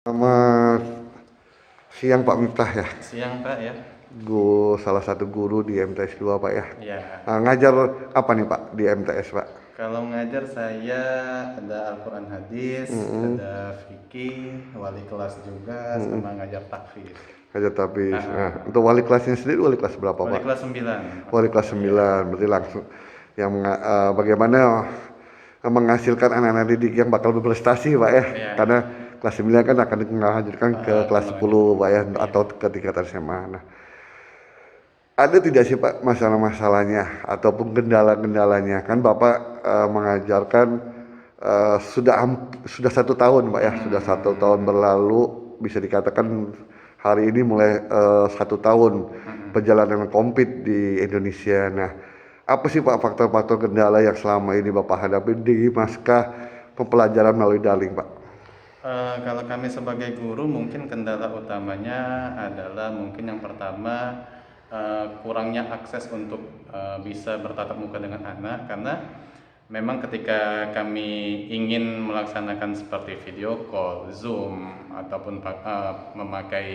Selamat siang Pak Miftah ya. Siang Pak ya. Salah satu guru di MTS 2 Pak ya. Ya, Ngajar apa nih Pak di MTS Pak? kalau ngajar saya ada Al-Quran hadis, Mm-mm. ada fikih, wali kelas juga, sama ngajar takfir. Ngajar tapi Ah, nah, ah. untuk wali kelasnya sendiri wali kelas berapa Wali Pak? kelas 9. Wali kelas Iya. 9 berarti langsung yang bagaimana menghasilkan anak-anak didik yang bakal berprestasi Pak ya. Iya. Karena kelas 9 kan akan menghadirkan ke Akan kelas 10 melanjutkan. Pak ya Iya. atau ke tingkatan SMA. Nah, ada tidak sih Pak masalah-masalahnya ataupun kendala-kendalanya? Kan Bapak mengajarkan sudah 1 tahun Pak ya, sudah 1 tahun berlalu, bisa dikatakan hari ini mulai 1 tahun perjalanan kompet di Indonesia. Nah, apa sih Pak faktor-faktor kendala yang selama ini Bapak hadapi di pasca pembelajaran melalui daring Pak? Kalau kami sebagai guru mungkin kendala utamanya adalah mungkin yang pertama kurangnya akses untuk bisa bertatap muka dengan anak, karena memang ketika kami ingin melaksanakan seperti video call, Zoom ataupun memakai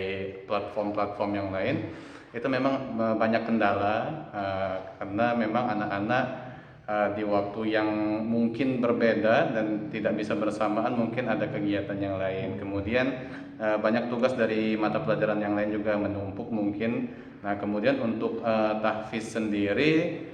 platform-platform yang lain, itu memang banyak kendala, karena memang anak-anak di waktu yang mungkin berbeda dan tidak bisa bersamaan, mungkin ada kegiatan yang lain. Kemudian banyak tugas dari mata pelajaran yang lain juga menumpuk mungkin. Nah, kemudian untuk tahfiz sendiri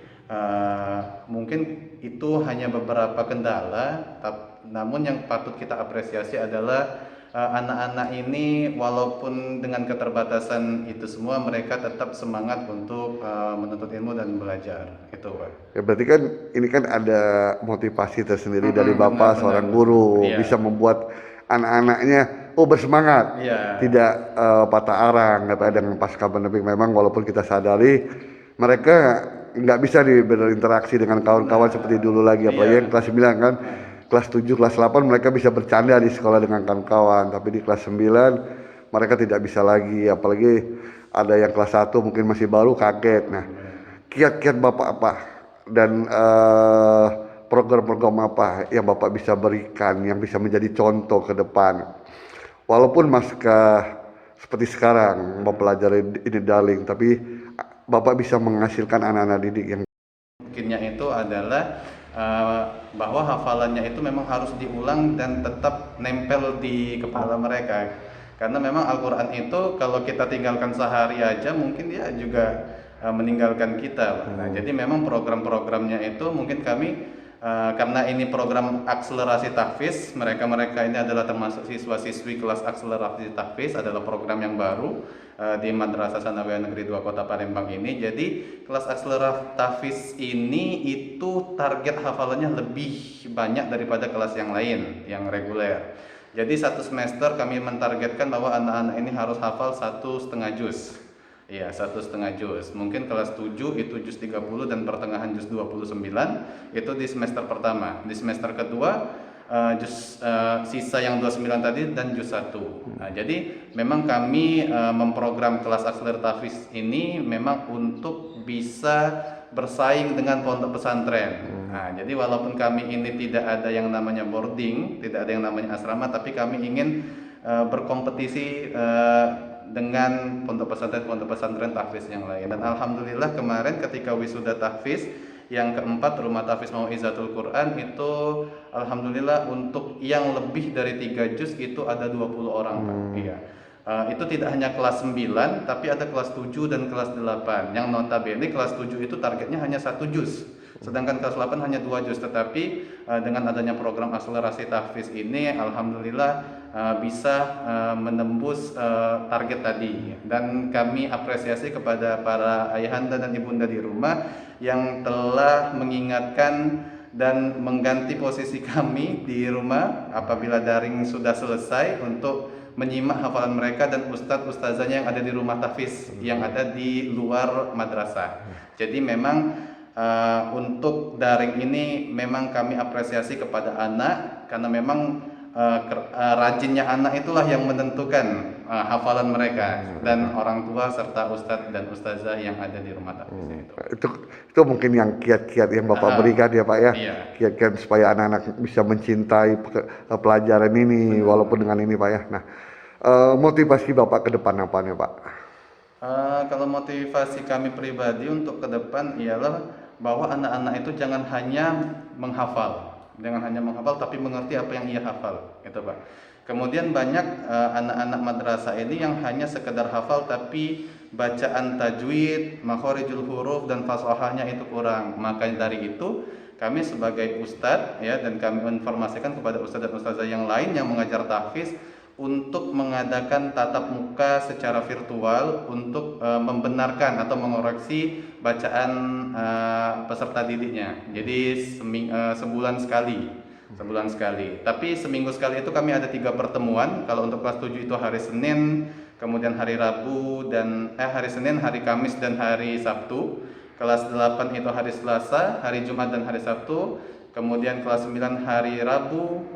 mungkin itu hanya beberapa kendala, namun yang patut kita apresiasi adalah anak-anak ini walaupun dengan keterbatasan itu semua, mereka tetap semangat untuk menuntut ilmu dan belajar. Itu Pak. Ya berarti kan ini kan ada motivasi tersendiri dari Benar, Bapak benar, seorang benar. guru Iya, bisa membuat anak-anaknya bersemangat, iya, tidak patah arang kata dengan pasca pandemi. Memang walaupun kita sadari mereka nggak bisa berinteraksi dengan kawan-kawan seperti dulu lagi, iya, apalagi yang kelas 9 kan, kelas 7 kelas 8 mereka bisa bercanda di sekolah dengan kawan-kawan, tapi di kelas 9 mereka tidak bisa lagi, apalagi ada yang kelas 1 mungkin masih baru kaget. Nah, kiat-kiat Bapak apa dan program-program apa yang Bapak bisa berikan yang bisa menjadi contoh ke depan walaupun seperti sekarang mempelajari ini daring tapi Bapak bisa menghasilkan anak-anak didik yang mungkinnya itu adalah bahwa hafalannya itu memang harus diulang dan tetap nempel di kepala mereka, karena memang Al-Quran itu kalau kita tinggalkan sehari aja mungkin dia juga meninggalkan kita. Nah, jadi memang program-programnya itu mungkin kami karena ini program akselerasi tahfiz, mereka-mereka ini adalah termasuk siswa-siswi kelas akselerasi tahfiz, adalah program yang baru di Madrasah Sanawiyah Negeri 2 Kota Palembang ini. Jadi kelas akselerasi tahfiz ini itu target hafalannya lebih banyak daripada kelas yang lain yang reguler. Jadi satu semester kami mentargetkan bahwa anak-anak ini harus hafal 1,5 juz. Iya, 1,5 juz. Mungkin kelas 7 itu juz 30 dan pertengahan juz 29 itu di semester pertama. Di semester kedua sisa yang 29 tadi dan juz 1. Nah, jadi memang kami memprogram kelas akseler tahfiz ini memang untuk bisa bersaing dengan pondok pesantren. Nah, jadi walaupun kami ini tidak ada yang namanya boarding, tidak ada yang namanya asrama, tapi kami ingin berkompetisi dengan pondok pesantren tahfiz yang lain. Dan alhamdulillah kemarin ketika wisuda tahfiz yang keempat Rumah Tahfiz Mau'izatul Quran itu alhamdulillah untuk yang lebih dari 3 juz itu ada 20 orang Pak. Iya. Itu tidak hanya kelas 9 tapi ada kelas 7 dan kelas 8. Yang notabene kelas 7 itu targetnya hanya 1 juz. Sedangkan kelas 8 hanya 2 juz, tetapi dengan adanya program akselerasi tahfiz ini alhamdulillah bisa menembus target tadi. Dan kami apresiasi kepada para ayahanda dan ibunda di rumah yang telah mengingatkan dan mengganti posisi kami di rumah apabila daring sudah selesai untuk menyimak hafalan mereka dan ustadz-ustazanya yang ada di rumah tahfiz yang ada di luar madrasah. Jadi memang untuk daring ini memang kami apresiasi kepada anak, karena memang rajinnya anak itulah yang menentukan hafalan mereka, dan orang tua serta ustadz dan ustazah yang ada di rumah tahfiznya itu. itu itu mungkin yang kiat-kiat yang Bapak berikan ya Pak ya, Iya, kiat-kiat supaya anak-anak bisa mencintai pelajaran ini walaupun dengan ini Pak ya. Nah, Motivasi Bapak ke depan apanya Pak? Kalau motivasi kami pribadi untuk ke depan ialah bahwa anak-anak itu jangan hanya menghafal, tapi mengerti apa yang ia hafal, gitu Pak. Kemudian banyak anak-anak madrasah ini yang hanya sekedar hafal tapi bacaan tajwid, makhorijul huruf dan fasahahnya itu kurang. Maka dari itu kami sebagai ustadz ya, dan kami informasikan kepada ustadz dan ustazah yang lain yang mengajar tahfiz untuk mengadakan tatap muka secara virtual untuk membenarkan atau mengoreksi bacaan peserta didiknya. Jadi sebulan sekali. Tapi seminggu sekali itu kami ada 3 pertemuan. Kalau untuk kelas 7 itu hari Senin, kemudian hari Rabu dan hari Senin, hari Kamis dan hari Sabtu. Kelas 8 itu hari Selasa, hari Jumat dan hari Sabtu. Kemudian kelas 9 hari Rabu,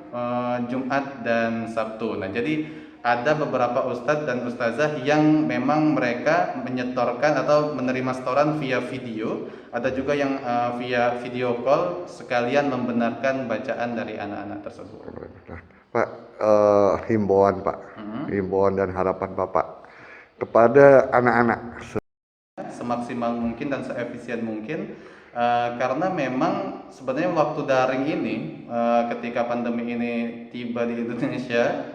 Jumat dan Sabtu. Nah, jadi ada beberapa ustadz dan ustazah yang memang mereka menyetorkan atau menerima setoran via video, ada juga yang via video call sekalian membenarkan bacaan dari anak-anak tersebut. Nah, Pak, himbauan Pak, himbauan dan harapan Bapak kepada anak-anak. Semaksimal mungkin dan seefisien mungkin, karena memang sebenarnya waktu daring ini ketika pandemi ini tiba di Indonesia,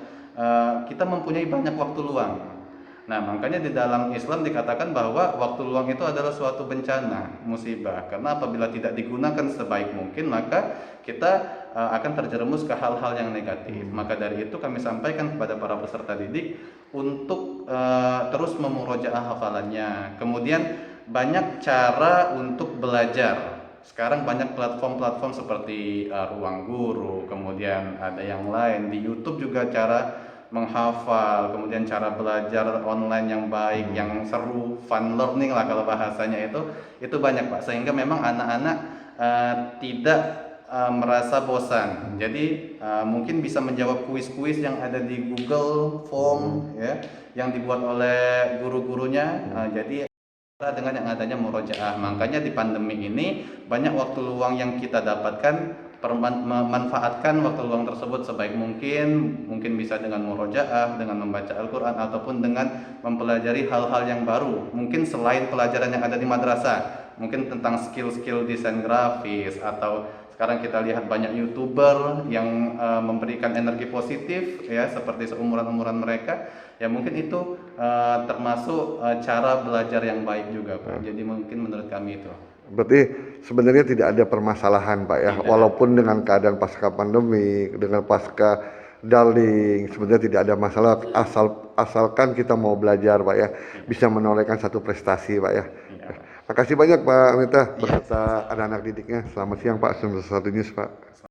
kita mempunyai banyak waktu luang. Nah, makanya di dalam Islam dikatakan bahwa waktu luang itu adalah suatu bencana, musibah. Karena apabila tidak digunakan sebaik mungkin, maka kita akan terjerumus ke hal-hal yang negatif. Maka dari itu kami sampaikan kepada para peserta didik untuk terus memurojaah hafalannya. Kemudian banyak cara untuk belajar. Sekarang banyak platform-platform seperti Ruang Guru, kemudian ada yang lain di YouTube juga cara menghafal, kemudian cara belajar online yang baik, yang seru, fun learning lah kalau bahasanya itu banyak Pak, sehingga memang anak-anak tidak merasa bosan. Jadi mungkin bisa menjawab kuis-kuis yang ada di Google Form ya, yang dibuat oleh guru-gurunya. Jadi dengan yang adanya murojaah, makanya di pandemi ini banyak waktu luang yang kita dapatkan, memanfaatkan waktu luang tersebut sebaik mungkin bisa dengan murojaah, dengan membaca Al-Quran, ataupun dengan mempelajari hal-hal yang baru, mungkin selain pelajaran yang ada di madrasah, mungkin tentang skill-skill desain grafis, atau sekarang kita lihat banyak YouTuber yang memberikan energi positif ya, seperti seumuran-umuran mereka ya, mungkin itu termasuk cara belajar yang baik juga Pak. Jadi mungkin menurut kami itu. Berarti sebenarnya tidak ada permasalahan Pak ya, Tidak. walaupun dengan keadaan pasca pandemi, dengan pasca daring, sebenarnya tidak ada masalah asalkan kita mau belajar Pak ya, bisa menorehkan satu prestasi Pak ya. Iya. Makasih banyak Pak Mita beserta anak-anak didiknya. Selamat siang Pak, 91 News Pak.